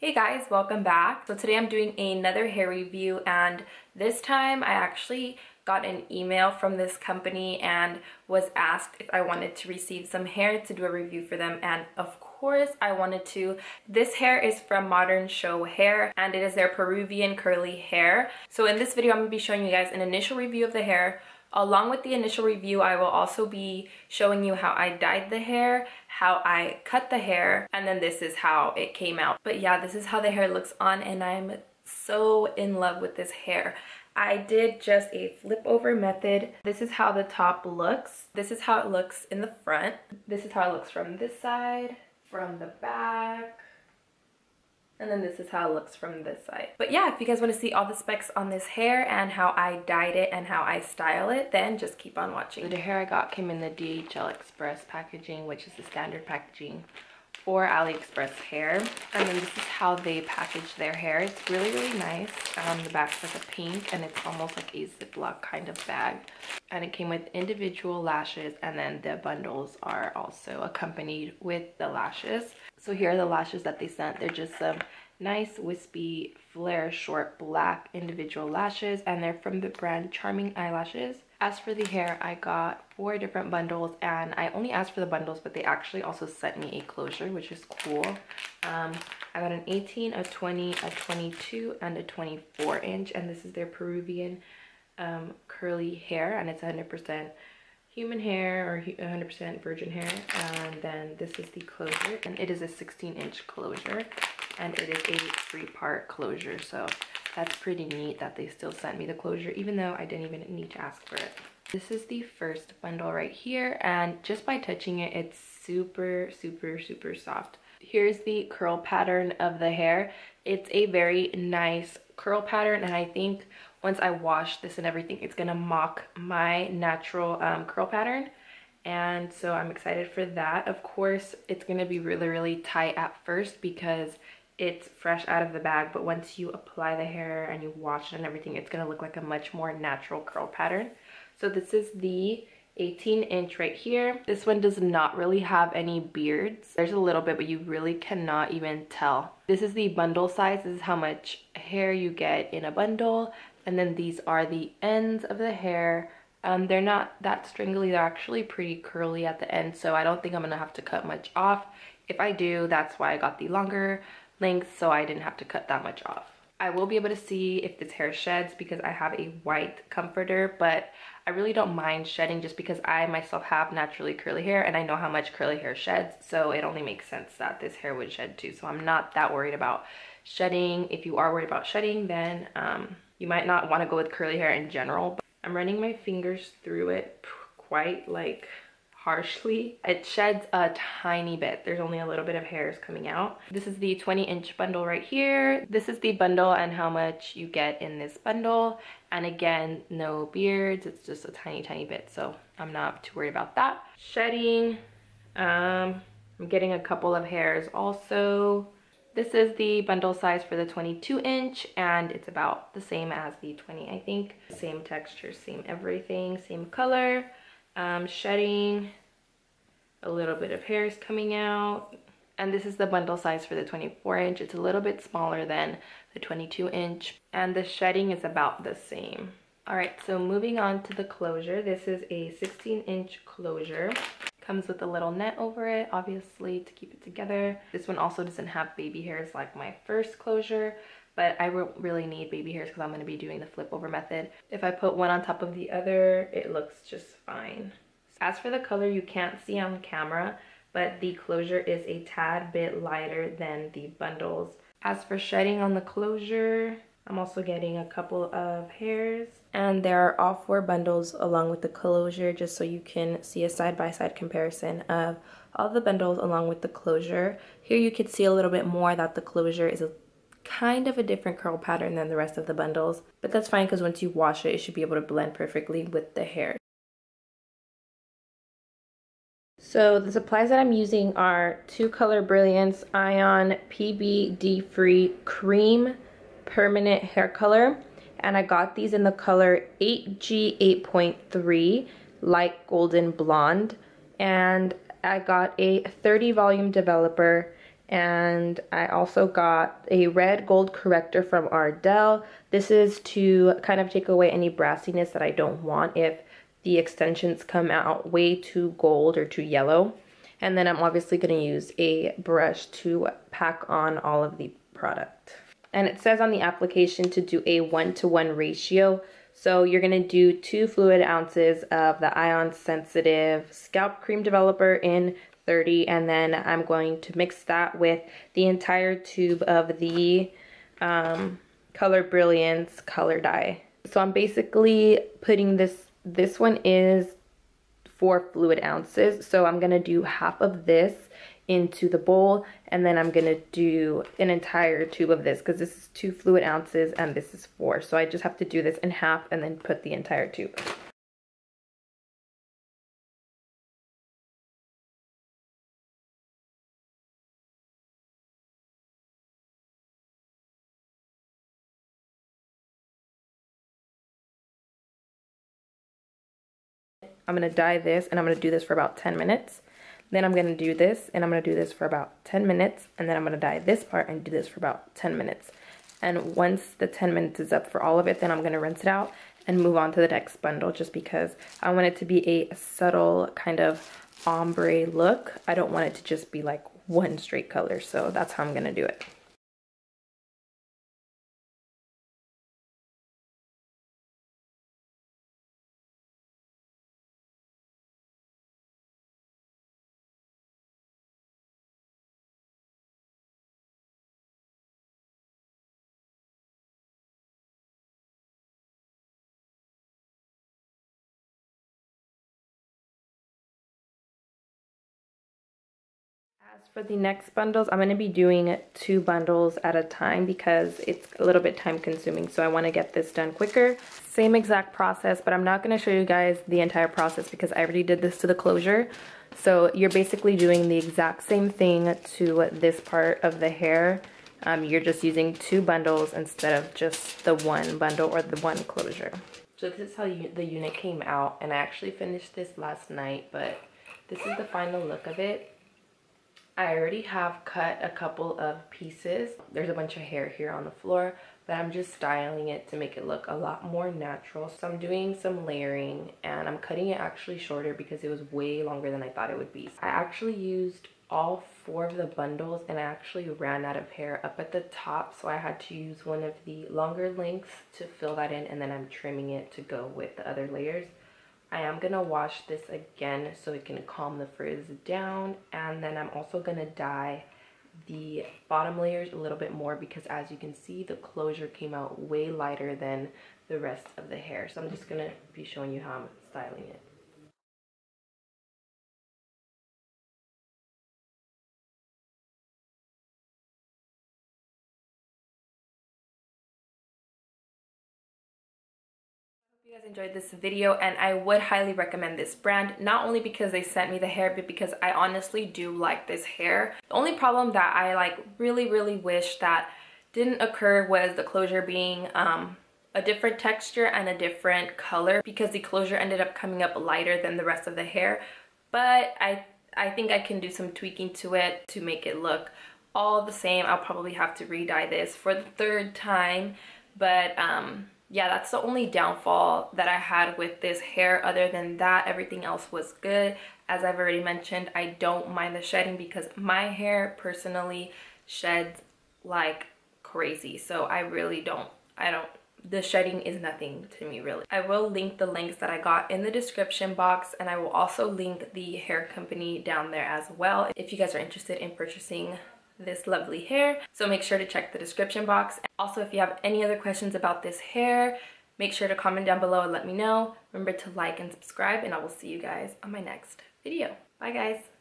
Hey guys, welcome back. So today I'm doing another hair review, and this time I actually got an email from this company and was asked if I wanted to receive some hair to do a review for them, and of course I wanted to. This hair is from Modern Show Hair and it is their Peruvian Curly Hair. So in this video I'm going to be showing you guys an initial review of the hair. Along with the initial review, I will also be showing you how I dyed the hair, how I cut the hair, and then this is how it came out. But yeah, this is how the hair looks on, and I'm so in love with this hair. I did just a flip over method. This is how the top looks. This is how it looks in the front. This is how it looks from this side, from the back. And then this is how it looks from this side. But yeah, if you guys want to see all the specs on this hair and how I dyed it and how I style it, then just keep on watching. The hair I got came in the Aliexpress packaging, which is the standard packaging for Aliexpress hair. And then this is how they package their hair. It's really, really nice. The back's like a pink and it's almost like a Ziploc kind of bag. And it came with individual lashes, and then the bundles are also accompanied with the lashes. So here are the lashes that they sent. They're just some nice wispy flare short black individual lashes, and they're from the brand Charming Eyelashes. As for the hair, I got 4 different bundles, and I only asked for the bundles, but they actually also sent me a closure, which is cool. I got an 18, a 20, a 22, and a 24 inch, and this is their Peruvian curly hair, and it's 100% human hair or 100% virgin hair. And then this is the closure, and it is a 16-inch closure, and it is a 3-part closure. So that's pretty neat that they still sent me the closure even though I didn't even need to ask for it. This is the first bundle right here, and just by touching it, it's super soft. Here's the curl pattern of the hair. It's a very nice curl pattern, and I think once I wash this and everything, it's gonna mock my natural curl pattern. And so I'm excited for that. Of course, it's gonna be really tight at first because it's fresh out of the bag, but once you apply the hair and you wash it and everything, it's gonna look like a much more natural curl pattern. So this is the 18-inch right here. This one does not really have any beards. There's a little bit, but you really cannot even tell. This is the bundle size. This is how much hair you get in a bundle. And then these are the ends of the hair. They're not that stringly. They're actually pretty curly at the end, so I don't think I'm gonna have to cut much off. If I do, that's why I got the longer length, so I didn't have to cut that much off. I will be able to see if this hair sheds because I have a white comforter, but I really don't mind shedding just because I myself have naturally curly hair and I know how much curly hair sheds, so it only makes sense that this hair would shed too. So I'm not that worried about shedding. If you are worried about shedding, then you might not want to go with curly hair in general. But I'm running my fingers through it quite like harshly. It sheds a tiny bit. There's only a little bit of hairs coming out. This is the 20-inch bundle right here. This is the bundle and how much you get in this bundle. And again, no beards. It's just a tiny bit, so I'm not too worried about that. Shedding, I'm getting a couple of hairs also. This is the bundle size for the 22-inch, and it's about the same as the 20, I think. Same texture, same everything, same color. Shedding, a little bit of hairs coming out. And this is the bundle size for the 24-inch. It's a little bit smaller than the 22-inch, and the shedding is about the same. All right, so moving on to the closure. This is a 16-inch closure. Comes with a little net over it, obviously, to keep it together. This one also doesn't have baby hairs like my first closure, but I really need baby hairs because I'm going to be doing the flip over method. If I put one on top of the other, it looks just fine. As for the color, you can't see on camera, but the closure is a tad bit lighter than the bundles. As for shedding on the closure, I'm also getting a couple of hairs. And there are all 4 bundles along with the closure, just so you can see a side-by-side comparison of all the bundles along with the closure. Here you can see a little bit more that the closure is a kind of a different curl pattern than the rest of the bundles, but that's fine because once you wash it, it should be able to blend perfectly with the hair. So the supplies that I'm using are 2 Color Brilliance Ion PBD Free Cream Permanent Hair Color, and I got these in the color 8G 8.3 Light Golden Blonde, and I got a 30 volume developer And I also got a red gold corrector from Ardell. This is to kind of take away any brassiness that I don't want if the extensions come out way too gold or too yellow. And then I'm obviously going to use a brush to pack on all of the product. And it says on the application to do a 1-to-1 ratio. So you're going to do 2 fluid ounces of the ion sensitive scalp cream developer in 30, and then I'm going to mix that with the entire tube of the Color Brilliance color dye. So I'm basically putting this one is 4 fluid ounces, so I'm gonna do half of this into the bowl, and then I'm gonna do an entire tube of this because this is 2 fluid ounces and this is 4, so I just have to do this in half and then put the entire tube. I'm gonna dye this and I'm gonna do this for about 10 minutes. Then I'm gonna do this and I'm gonna do this for about 10 minutes, and then I'm gonna dye this part and do this for about 10 minutes. And once the 10 minutes is up for all of it, then I'm gonna rinse it out and move on to the next bundle, just because I want it to be a subtle kind of ombre look. I don't want it to just be like one straight color, so that's how I'm gonna do it. As for the next bundles, I'm going to be doing 2 bundles at a time because it's a little bit time consuming, so I want to get this done quicker. Same exact process, but I'm not going to show you guys the entire process because I already did this to the closure. So you're basically doing the exact same thing to this part of the hair. You're just using 2 bundles instead of just the 1 bundle or the 1 closure. So this is how the unit came out, and I actually finished this last night, but this is the final look of it. I already have cut a couple of pieces. There's a bunch of hair here on the floor, but I'm just styling it to make it look a lot more natural. So I'm doing some layering, and I'm cutting it actually shorter because it was way longer than I thought it would be. I actually used all 4 of the bundles, and I actually ran out of hair up at the top, so I had to use one of the longer lengths to fill that in, and then I'm trimming it to go with the other layers. I am going to wash this again so it can calm the frizz down, and then I'm also going to dye the bottom layers a little bit more because, as you can see, the closure came out way lighter than the rest of the hair. So I'm just going to be showing you how I'm styling it. You guys enjoyed this video, and I would highly recommend this brand, not only because they sent me the hair, but because I honestly do like this hair. The only problem that I really wish that didn't occur was the closure being a different texture and a different color, because the closure ended up coming up lighter than the rest of the hair. But I think I can do some tweaking to it to make it look all the same. I'll probably have to re-dye this for the 3rd time, but yeah, that's the only downfall that I had with this hair. Other than that, everything else was good. As I've already mentioned, I don't mind the shedding because my hair personally sheds like crazy. So I really don't, the shedding is nothing to me really. I will link the links that I got in the description box, and I will also link the hair company down there as well if you guys are interested in purchasing this lovely hair. So make sure to check the description box. Also, if you have any other questions about this hair, make sure to comment down below and let me know. Remember to like and subscribe, and I will see you guys on my next video. Bye guys.